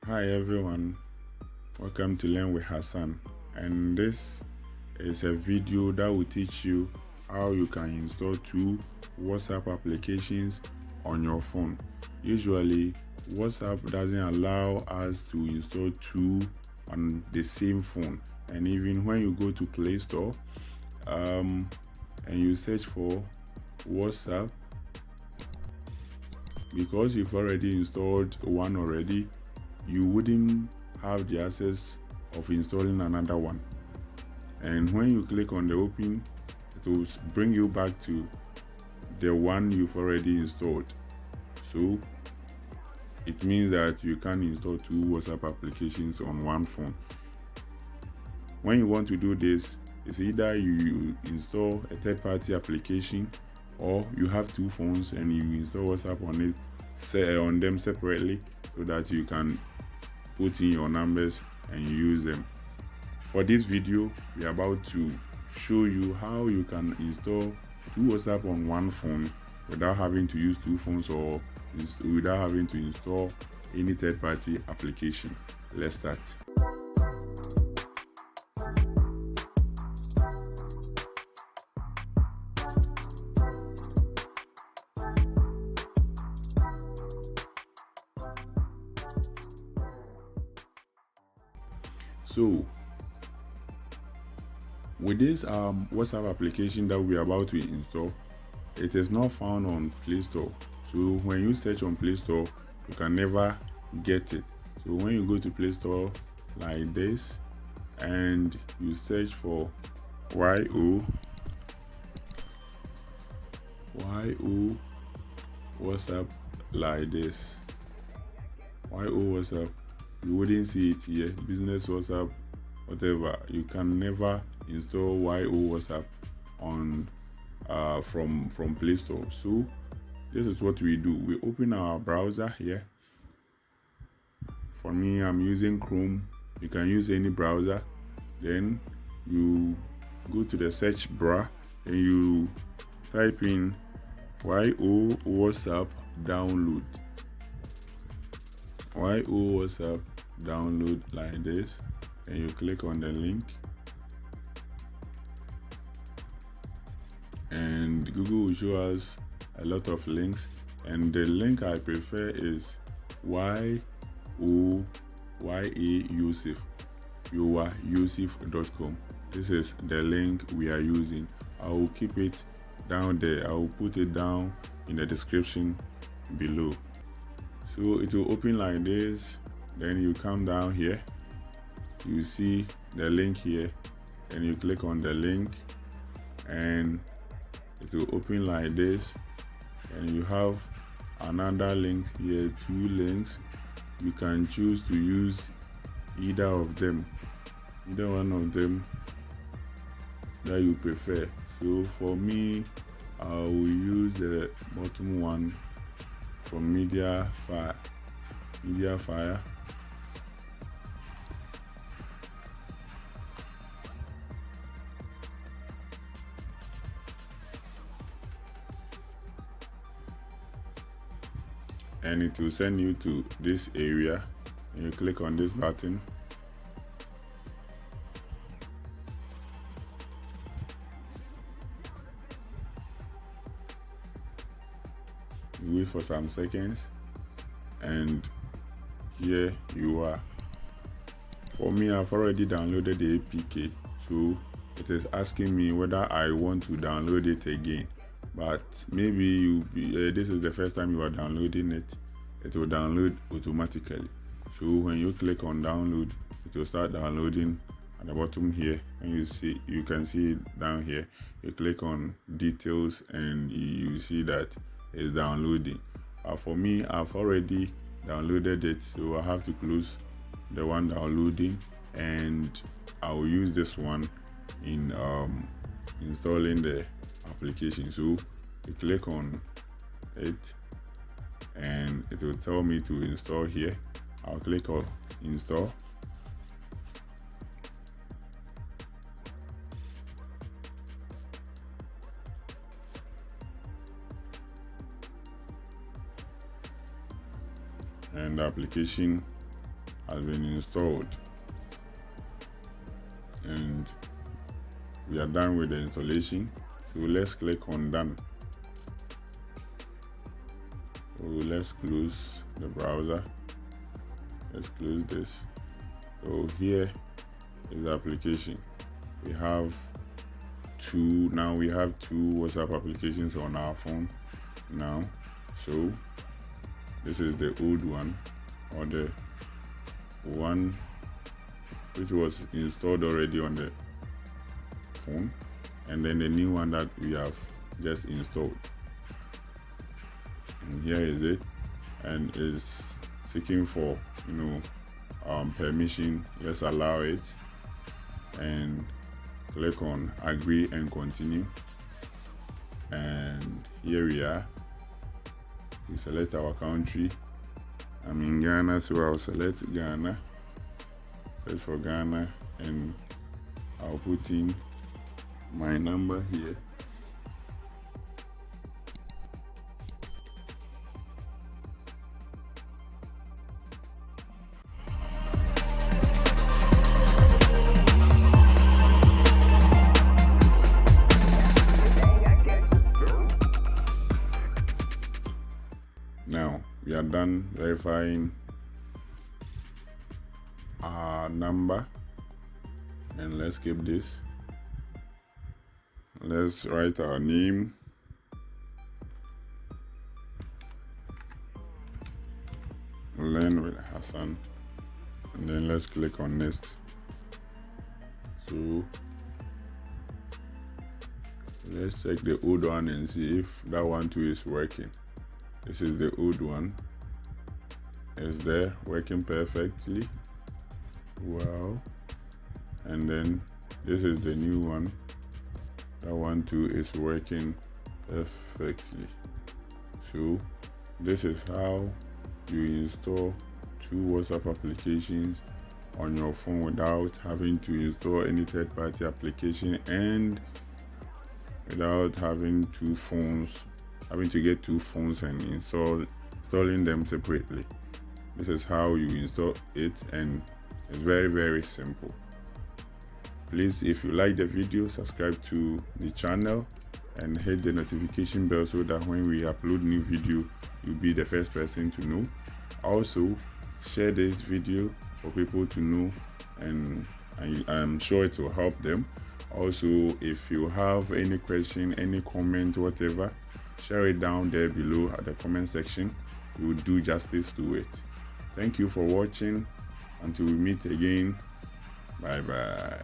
Hi everyone, welcome to Learn with Hassan, and this is a video that will teach you how you can install two WhatsApp applications on your phone. Usually WhatsApp doesn't allow us to install two on the same phone, and even when you go to Play Store and you search for WhatsApp, because you've already installed one already, you wouldn't have the access of installing another one. And when you click on the open, it will bring you back to the one you've already installed. So it means that you can install two WhatsApp applications on one phone. When you want to do this, it's either you install a third-party application or you have two phones and you install WhatsApp on them separately so that you can put in your numbers and you use them. For this video, we are about to show you how you can install two WhatsApp on one phone without having to use two phones or without having to install any third-party application. Let's start. So with this WhatsApp application that we are about to install, it is not found on Play Store. So when you search on Play Store, you can never get it. So when you go to Play Store like this and you search for YO WhatsApp like this, YO WhatsApp, you wouldn't see it here. Business WhatsApp, whatever, you can never install YO WhatsApp on from Play Store. So this is what we do. We open our browser here. For me, I'm using Chrome. You can use any browser. Then you go to the search bar and you type in YO WhatsApp download. YO WhatsApp download like this, and you click on the link, and Google will show us a lot of links, and the link I prefer is yoayusif.com. This is the link we are using. I will keep it down there. I will put it down in the description below. So it will open like this. Then you come down here, you see the link here, and you click on the link and it will open like this, and you have another link here, two links. You can choose to use either of them, either one of them that you prefer. So for me, I will use the bottom one from Mediafire. And it will send you to this area, and you click on this button. You wait for some seconds, and here you are. For me, I've already downloaded the APK, so it is asking me whether I want to download it again. But maybe this is the first time you are downloading it, it will download automatically. So when you click on download, it will start downloading. At the bottom here, and you can see it down here. You click on details and you see that it's downloading. For me, I've already downloaded it, so I have to close the one downloading, and I will use this one in installing the application. So you click on it and it will tell me to install here. I'll click on install, and the application has been installed, and we are done with the installation. So let's click on done. So let's close the browser. Let's close this. So here is the application. We have two WhatsApp applications on our phone now. So this is the old one, or the one which was installed already on the phone, and then the new one that we have just installed. And here is it, and is seeking for permission. Let's allow it and click on agree and continue. And here we are. We select our country. I'm in Ghana, so I'll select Ghana. Search for Ghana, and I'll put in my number here. Now we are done verifying our number, and let's keep this. Let's write our name, Learn with Hassan, and then let's click on next. So let's check the old one and see if that one too is working. This is the old one. Is there working perfectly? Wow. And then this is the new one. That one too is working perfectly. So this is how you install two WhatsApp applications on your phone without having to install any third-party application, and without having to get two phones and installing them separately. This is how you install it, and it's very, very simple. Please, if you like the video, subscribe to the channel and hit the notification bell so that when we upload new video, you'll be the first person to know. Also, share this video for people to know, and I'm sure it will help them. Also, if you have any question, any comment, whatever, share it down there below at the comment section. We will do justice to it. Thank you for watching. Until we meet again, bye bye.